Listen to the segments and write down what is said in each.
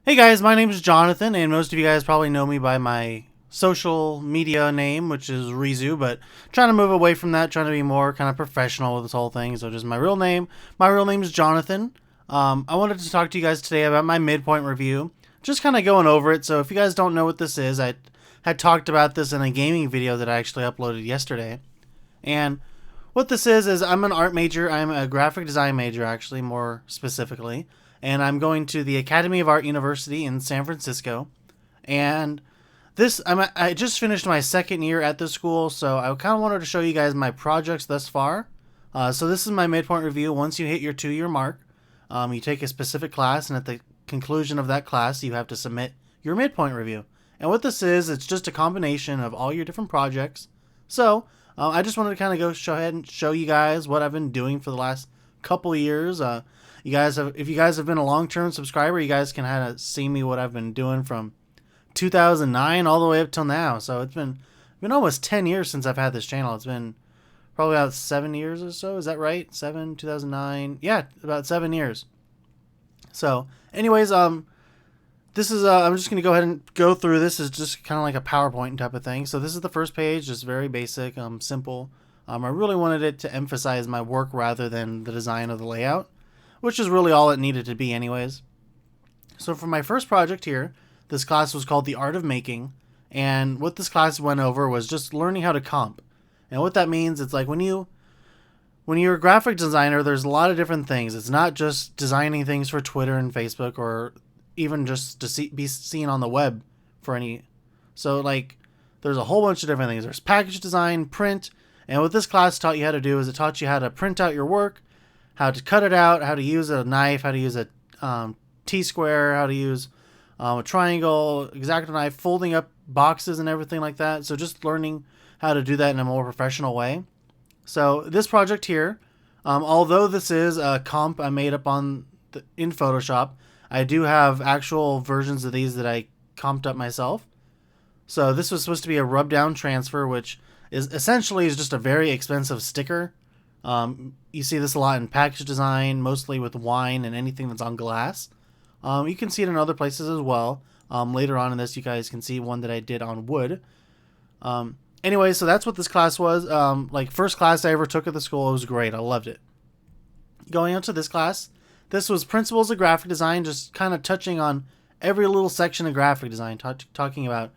Hey guys, my name is Jonathan, and most of you guys probably know me by my social media name, which is Rizu, but trying to move away from that, trying to be more kind of professional with this whole thing. So just my real name. My real name is Jonathan. I wanted to talk to you guys today about my midpoint review, just kind of going over it. So if you guys don't know what this is, I had talked about this in a gaming video that I actually uploaded yesterday. And what this is I'm an art major. I'm a graphic design major, actually, more specifically. And I'm going to the Academy of Art University in San Francisco. And I just finished my second year at this school, so I kind of wanted to show you guys my projects thus far. So this is my midpoint review. Once you hit your 2-year mark, you take a specific class, and at the conclusion of that class, you have to submit your midpoint review. And what this is, it's just a combination of all your different projects. So I just wanted to kind of go ahead and show you guys what I've been doing for the last couple years. If you guys have been a long-term subscriber, you guys can kind of see me what I've been doing from 2009 all the way up till now. So it's been almost 10 years since I've had this channel. It's been probably about 7 years or so. Is that right? 2009. Yeah, about 7 years. So, anyways, this is I'm just gonna go ahead and go through this. Is just kind of like a PowerPoint type of thing. So this is the first page, just very basic, simple. I really wanted it to emphasize my work rather than the design of the layout, which is really all it needed to be anyways. So for my first project here, this class was called The Art of Making, and what this class went over was just learning how to comp. And what that means, it's like when you're a graphic designer, there's a lot of different things. It's not just designing things for Twitter and Facebook, or even just to be seen on the web for any. So like, there's a whole bunch of different things. There's package design, print, and what this class taught you how to do is it taught you how to print out your work, how to cut it out, how to use a knife, how to use a T-square, how to use a triangle, X-Acto knife, folding up boxes and everything like that. So just learning how to do that in a more professional way. So this project here, although this is a comp I made up in Photoshop, I do have actual versions of these that I comped up myself. So this was supposed to be a rub down transfer, which is essentially just a very expensive sticker. You see this a lot in package design, mostly with wine and anything that's on glass. You can see it in other places as well. Later on in this, you guys can see one that I did on wood. Anyway, so that's what this class was. Like, first class I ever took at the school. It was great. I loved it. Going on to this class, this was Principles of Graphic Design, just kind of touching on every little section of graphic design, talking about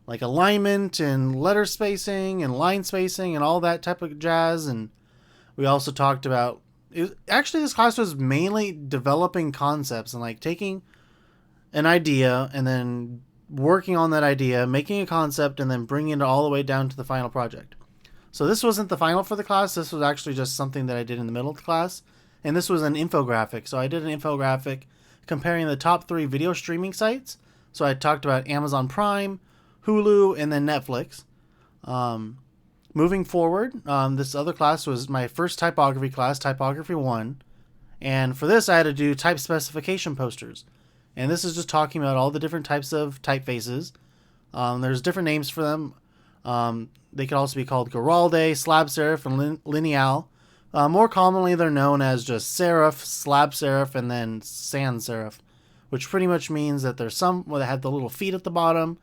like alignment and letter spacing and line spacing and all that type of jazz. And we also talked about, actually this class was mainly developing concepts and like taking an idea and then working on that idea, making a concept, and then bringing it all the way down to the final project. So this wasn't the final for the class. This was actually just something that I did in the middle of the class. And this was an infographic. So I did an infographic comparing the top 3 video streaming sites. So I talked about Amazon Prime, Hulu, and then Netflix. Moving forward, this other class was my first typography class, Typography 1. And for this, I had to do type specification posters. And this is just talking about all the different types of typefaces. There's different names for them. They could also be called Giralde, slab serif, and lineal. More commonly, they're known as just serif, slab serif, and then sans serif, which pretty much means that there's some that have the little feet at the bottom.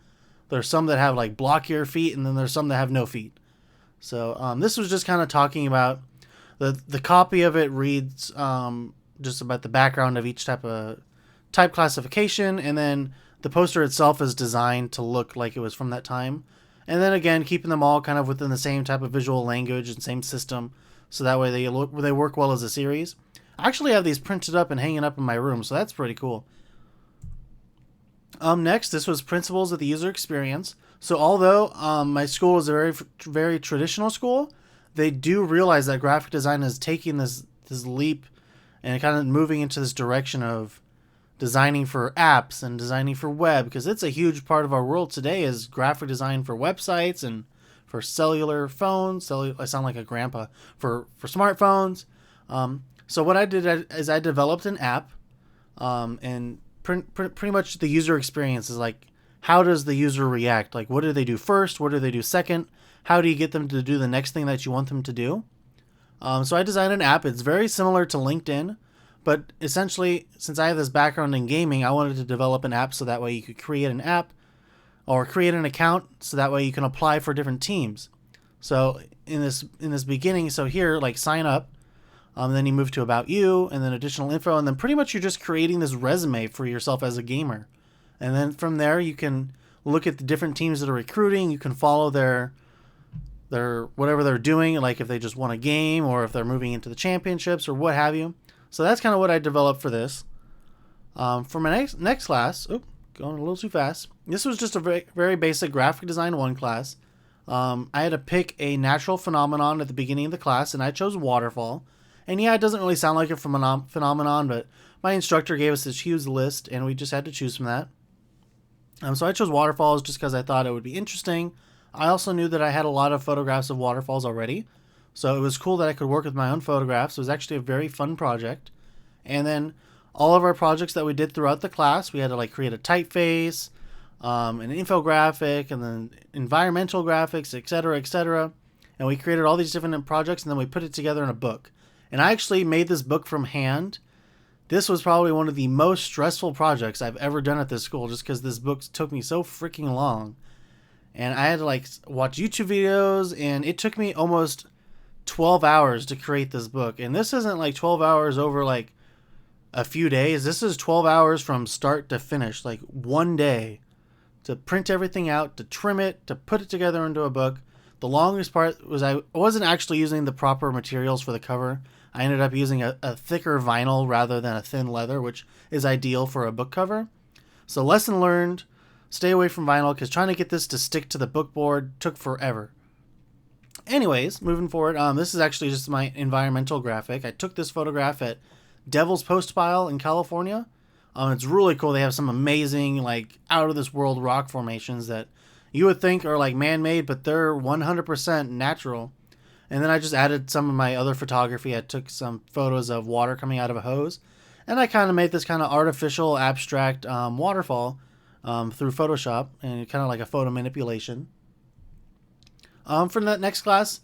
There's some that have like blockier feet, and then there's some that have no feet. So this was just kind of talking about the copy of it reads just about the background of each type of type classification, and then the poster itself is designed to look like it was from that time. And then again, keeping them all kind of within the same type of visual language and same system, so that way they work well as a series. I actually have these printed up and hanging up in my room, so that's pretty cool. Next, this was Principles of the User Experience. So although my school is a very, very traditional school, they do realize that graphic design is taking this leap and kind of moving into this direction of designing for apps and designing for web, because it's a huge part of our world today is graphic design for websites and for cellular phones. I sound like a grandpa. For smartphones. So what I did is I developed an app, and pretty much the user experience is like, how does the user react? Like, what do they do first? What do they do second? How do you get them to do the next thing that you want them to do? So I designed an app. It's very similar to LinkedIn, But essentially, since I have this background in gaming, I wanted to develop an app so that way you could create an app or create an account so that way you can apply for different teams. So in this beginning, so here, like sign up, then you move to about you, and then additional info, and then pretty much you're just creating this resume for yourself as a gamer. And then from there, you can look at the different teams that are recruiting. You can follow their whatever they're doing, like if they just won a game or if they're moving into the championships or what have you. So that's kind of what I developed for this. For my next class, going a little too fast. This was just a very, very basic graphic design 1 class. I had to pick a natural phenomenon at the beginning of the class, and I chose waterfall. And yeah, it doesn't really sound like a phenomenon, but my instructor gave us this huge list, and we just had to choose from that. So I chose waterfalls just because I thought it would be interesting. I also knew that I had a lot of photographs of waterfalls already, so it was cool that I could work with my own photographs. It was actually a very fun project. And then all of our projects that we did throughout the class, we had to like create a typeface, an infographic, and then environmental graphics, etc., etc. And we created all these different projects, and then we put it together in a book. And I actually made this book from hand. This was probably one of the most stressful projects I've ever done at this school, just because this book took me so freaking long. And I had to like watch YouTube videos, and it took me almost 12 hours to create this book. And this isn't like 12 hours over like a few days. This is 12 hours from start to finish, like one day, to print everything out, to trim it, to put it together into a book. The longest part was I wasn't actually using the proper materials for the cover. I ended up using a thicker vinyl rather than a thin leather, which is ideal for a book cover. So lesson learned, stay away from vinyl, because trying to get this to stick to the book board took forever. Anyways, moving forward, this is actually just my environmental graphic. I took this photograph at Devil's Postpile in California. It's really cool. They have some amazing, like, out-of-this-world rock formations that you would think are, like, man-made, but they're 100% natural. And then I just added some of my other photography. I took some photos of water coming out of a hose, and I kind of made this kind of artificial, abstract waterfall through Photoshop, and kind of like a photo manipulation. For the next class,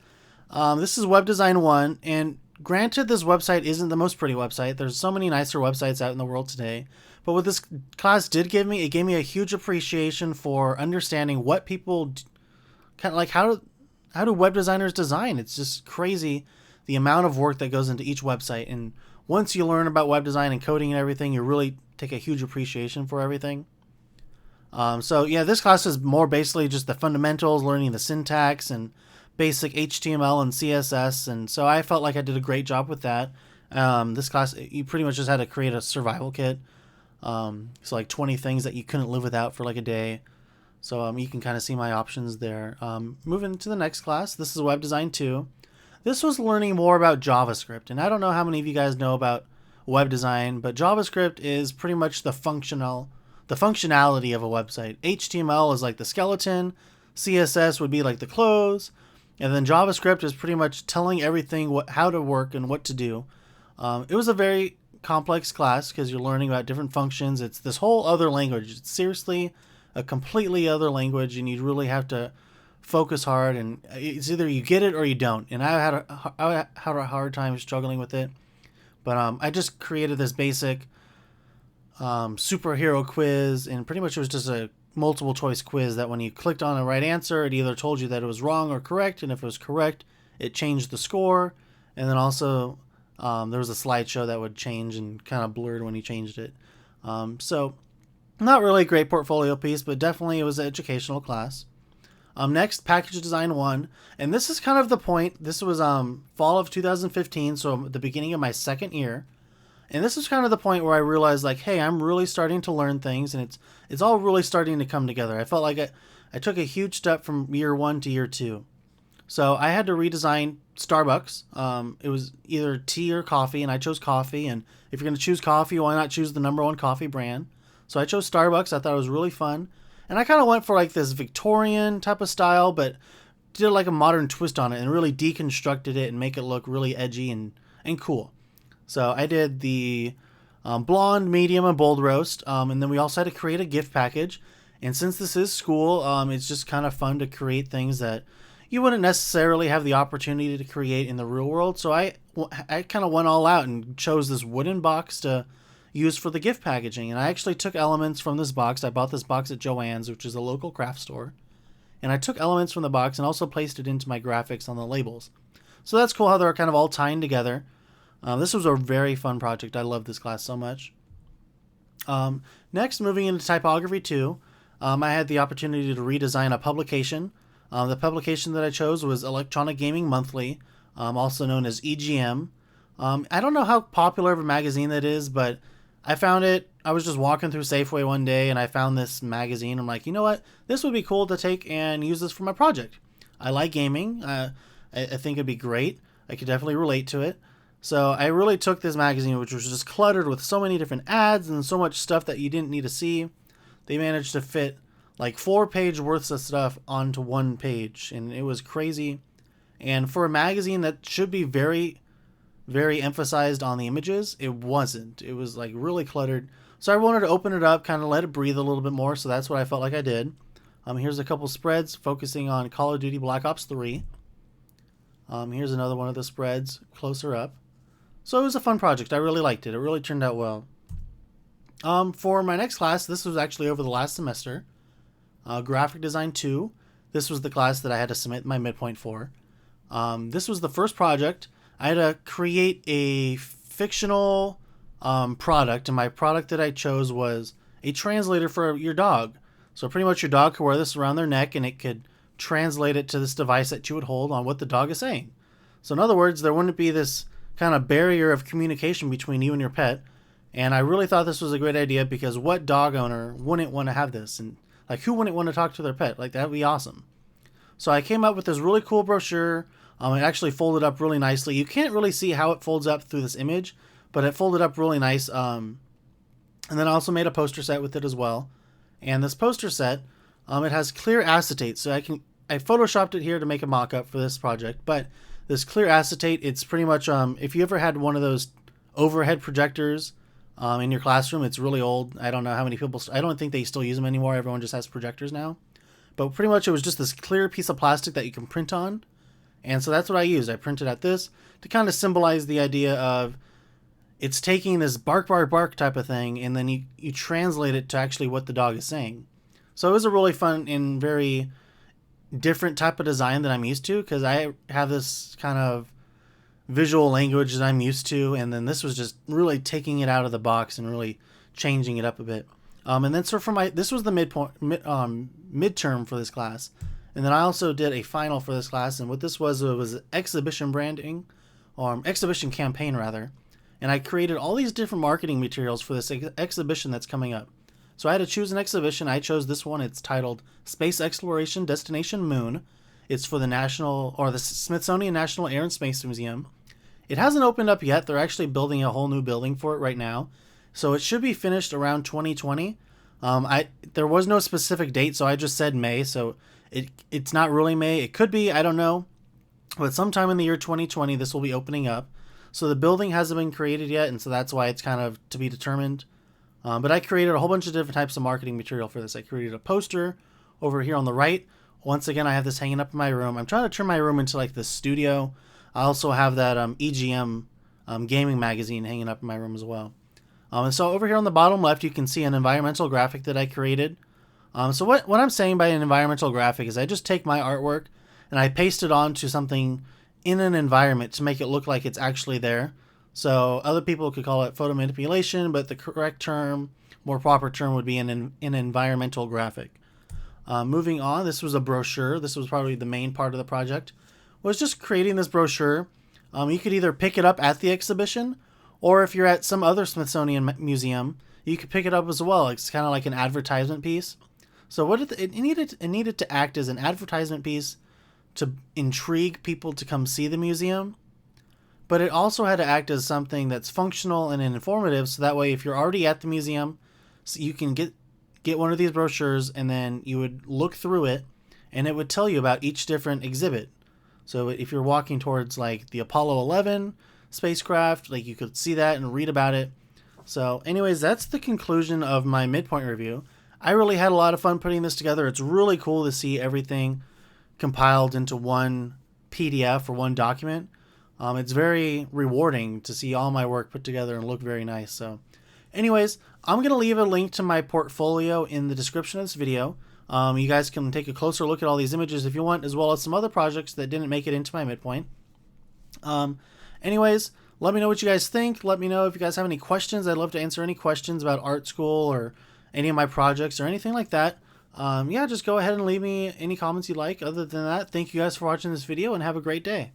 this is Web Design 1, and granted, this website isn't the most pretty website. There's so many nicer websites out in the world today. But what this class did give me, it gave me a huge appreciation for understanding what people kind of like. How do web designers design? It's just crazy the amount of work that goes into each website. And once you learn about web design and coding and everything, you really take a huge appreciation for everything. So yeah, this class is more basically just the fundamentals, learning the syntax and basic HTML and CSS, and so I felt like I did a great job with that. This class, you pretty much just had to create a survival kit. So like 20 things that you couldn't live without for like a day. So you can kind of see my options there. Moving to the next class, this is Web Design 2. This was learning more about JavaScript, and I don't know how many of you guys know about web design, but JavaScript is pretty much the functionality of a website. HTML is like the skeleton, CSS would be like the clothes, and then JavaScript is pretty much telling everything how to work and what to do. It was a very complex class because you're learning about different functions. It's this whole other language. It's seriously a completely other language, and you really have to focus hard, and it's either you get it or you don't. And I had a hard time struggling with it, but I just created this basic superhero quiz, and pretty much it was just a multiple choice quiz that when you clicked on the right answer, it either told you that it was wrong or correct, and if it was correct, it changed the score. And then also there was a slideshow that would change and kind of blurred when you changed it. So not really a great portfolio piece, but definitely it was an educational class. Next, Package Design 1, and this is kind of the point. This was fall of 2015, so the beginning of my second year. And this is kind of the point where I realized, like, hey, I'm really starting to learn things, and it's all really starting to come together. I felt like I took a huge step from year 1 to year 2. So I had to redesign Starbucks. It was either tea or coffee, and I chose coffee. And if you're going to choose coffee, why not choose the #1 coffee brand? So I chose Starbucks. I thought it was really fun. And I kind of went for like this Victorian type of style, but did like a modern twist on it and really deconstructed it and make it look really edgy and cool. So I did the blonde, medium, and bold roast. And then we also had to create a gift package. And since this is school, it's just kind of fun to create things that, you wouldn't necessarily have the opportunity to create in the real world. So I kind of went all out and chose this wooden box to use for the gift packaging. And I actually took elements from this box. I bought this box at Joann's, which is a local craft store. And I took elements from the box and also placed it into my graphics on the labels. So that's cool how they're kind of all tying together. This was a very fun project. I love this class so much. Next, moving into typography 2, I had the opportunity to redesign a publication. The publication that I chose was Electronic Gaming Monthly, also known as EGM. I don't know how popular of a magazine that is, but I found it. I was just walking through Safeway one day and I found this magazine. I'm like, you know what? This would be cool to take and use this for my project. I like gaming. I think it'd be great. I could definitely relate to it. So I really took this magazine, which was just cluttered with so many different ads and so much stuff that you didn't need to see. They managed to fit like 4-page worths of stuff onto one page, and it was crazy. And for a magazine that should be very, very emphasized on the images, it wasn't. It was like really cluttered. So I wanted to open it up, kind of let it breathe a little bit more, so that's what I felt like I did. Here's a couple spreads focusing on Call of Duty Black Ops 3. Here's another one of the spreads closer up. So it was a fun project. I really liked it. It really turned out well. For my next class, this was actually over the last semester. Graphic Design 2. This was the class that I had to submit my midpoint for. This was the first project. I had to create a fictional product, and my product that I chose was a translator for your dog. So pretty much your dog could wear this around their neck, and it could translate it to this device that you would hold on what the dog is saying. So in other words, there wouldn't be this kind of barrier of communication between you and your pet. And I really thought this was a great idea, because what dog owner wouldn't want to have this? And like, who wouldn't want to talk to their pet? Like, that would be awesome. So I came up with this really cool brochure. It actually folded up really nicely. You can't really see how it folds up through this image, but it folded up really nice. And then I also made a poster set with it as well. And this poster set, it has clear acetate. So I photoshopped it here to make a mock-up for this project. But this clear acetate, it's pretty much, if you ever had one of those overhead projectors in your classroom, it's really old. I don't know how many people, I don't think they still use them anymore. Everyone just has projectors now. But pretty much it was just this clear piece of plastic that you can print on. And so that's what I used. I printed out this to kind of symbolize the idea of it's taking this bark, bark, bark type of thing, and then you translate it to actually what the dog is saying. So it was a really fun and very different type of design that I'm used to, because I have this kind of visual language that I'm used to, and then this was just really taking it out of the box and really changing it up a bit. And then so this was the midterm for this class, and then I also did a final for this class, and what this was, it was exhibition branding, or exhibition campaign rather, and I created all these different marketing materials for this exhibition that's coming up. So I had to choose an exhibition. I chose this one. It's titled Space Exploration Destination Moon. It's for the Smithsonian National Air and Space Museum. It hasn't opened up yet. They're actually building a whole new building for it right now. So it should be finished around 2020. There was no specific date, so I just said May. So it's not really May. It could be, I don't know. But sometime in the year 2020, this will be opening up. So the building hasn't been created yet, and so that's why it's kind of to be determined. But I created a whole bunch of different types of marketing material for this. I created a poster over here on the right. Once again, I have this hanging up in my room. I'm trying to turn my room into like this studio. I also have that EGM gaming magazine hanging up in my room as well. And so over here on the bottom left, you can see an environmental graphic that I created. So what I'm saying by an environmental graphic is I just take my artwork and I paste it onto something in an environment to make it look like it's actually there. So other people could call it photo manipulation, but the correct term, more proper term, would be an environmental graphic. Moving on, this was a brochure. This was probably the main part of the project. Was just creating this brochure. You could either pick it up at the exhibition, or if you're at some other Smithsonian museum, you could pick it up as well. It's kind of like an advertisement piece. So what it needed to act as an advertisement piece to intrigue people to come see the museum. But it also had to act as something that's functional and informative, so that way if you're already at the museum, so you can get one of these brochures, and then you would look through it, and it would tell you about each different exhibit. So if you're walking towards like the Apollo 11 spacecraft, like you could see that and read about it. So anyways, that's the conclusion of my midpoint review. I really had a lot of fun putting this together. It's really cool to see everything compiled into one PDF or one document. It's very rewarding to see all my work put together and look very nice. So anyways, I'm going to leave a link to my portfolio in the description of this video. You guys can take a closer look at all these images if you want, as well as some other projects that didn't make it into my midpoint. Anyways, let me know what you guys think. Let me know if you guys have any questions. I'd love to answer any questions about art school or any of my projects or anything like that. Yeah, just go ahead and leave me any comments you like. Other than that, thank you guys for watching this video and have a great day.